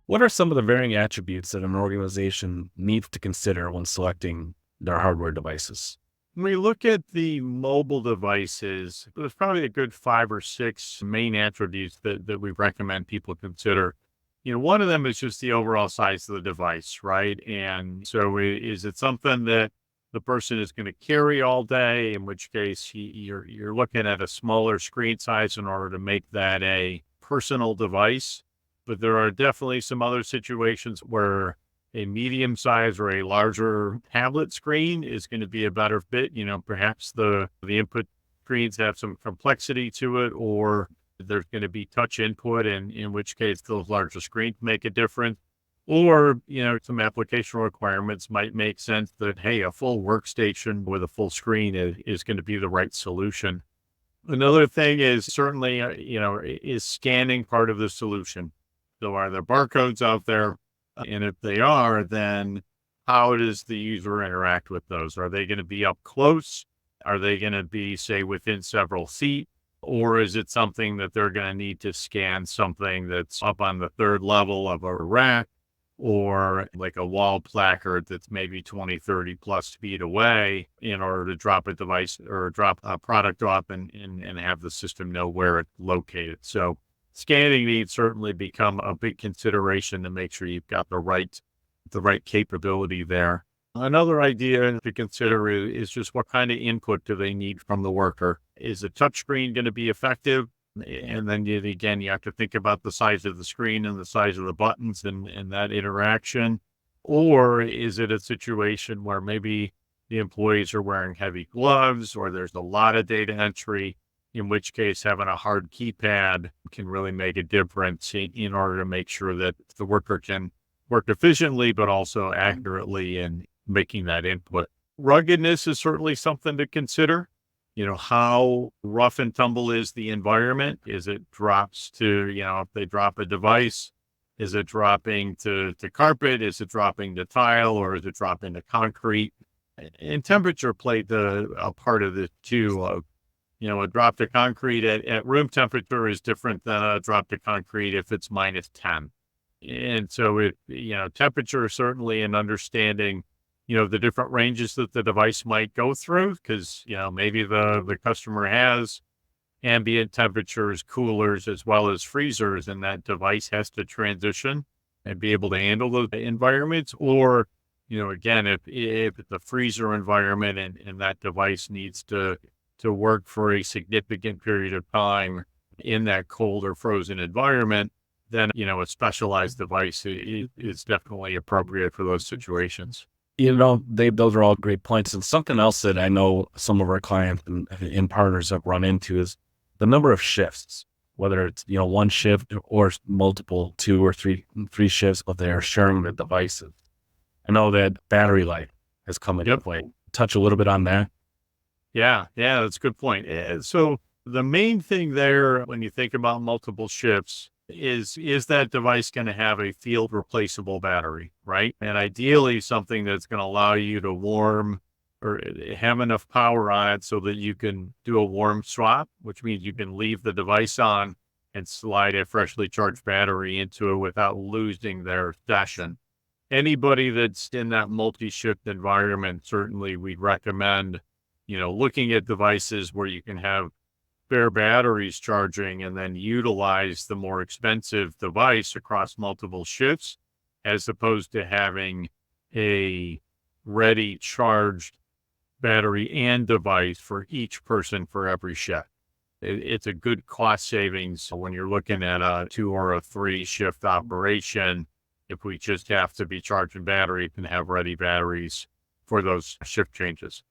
What are some of the varying attributes that an organization needs to consider when selecting their hardware devices? When we look at the mobile devices, there's probably a good 5 or 6 main attributes that we recommend people consider. One of them is just the overall size of the device, right? And so is it something that the person is going to carry all day, in which case you're looking at a smaller screen size in order to make that a personal device. But there are definitely some other situations where a medium size or a larger tablet screen is going to be a better fit. Perhaps the input screens have some complexity to it, or there's going to be touch input, and in which case those larger screens make a difference. Or, some application requirements might make sense that, hey, a full workstation with a full screen is going to be the right solution. Another thing is certainly, is scanning part of the solution? So are there barcodes out there? And if they are, then how does the user interact with those? Are they going to be up close? Are they going to be, say, within several feet? Or is it something that they're going to need to scan something that's up on the third level of a rack, or like a wall placard that's maybe 20, 30 plus feet away in order to drop a device or drop a product off and have the system know where it's located? So scanning needs certainly become a big consideration to make sure you've got the right capability there. Another idea to consider is just what kind of input do they need from the worker? Is a touchscreen going to be effective? And then again, you have to think about the size of the screen and the size of the buttons and that interaction. Or is it a situation where maybe the employees are wearing heavy gloves, or there's a lot of data entry, in which case having a hard keypad can really make a difference in order to make sure that the worker can work efficiently, but also accurately in making that input. Ruggedness is certainly something to consider. How rough and tumble is the environment? Is it drops to, if they drop a device, is it dropping to carpet? Is it dropping to tile, or is it dropping to concrete? And temperature played a part of this too. A drop to concrete at room temperature is different than a drop to concrete if it's -10. And so temperature certainly, and understanding, the different ranges that the device might go through, because, maybe the customer has ambient temperatures, coolers, as well as freezers, and that device has to transition and be able to handle those environments. Or, again, if it's a freezer environment and that device needs to work for a significant period of time in that cold or frozen environment, then, a specialized device is definitely appropriate for those situations. Dave, those are all great points. And something else that I know some of our clients and partners have run into is the number of shifts, whether it's, one shift or multiple, 2 or 3 shifts, but they're sharing the devices. I know that battery life has come into play. Touch a little bit on that. Yeah, that's a good point. So the main thing there, when you think about multiple shifts, is that device going to have a field replaceable battery, right? And ideally something that's going to allow you to warm or have enough power on it so that you can do a warm swap, which means you can leave the device on and slide a freshly charged battery into it without losing their session. Anybody that's in that multi-shift environment, certainly we'd recommend, looking at devices where you can have spare batteries charging and then utilize the more expensive device across multiple shifts, as opposed to having a ready charged battery and device for each person for every shift. It's a good cost savings when you're looking at a 2 or a 3 shift operation. If we just have to be charging batteries and have ready batteries for those shift changes.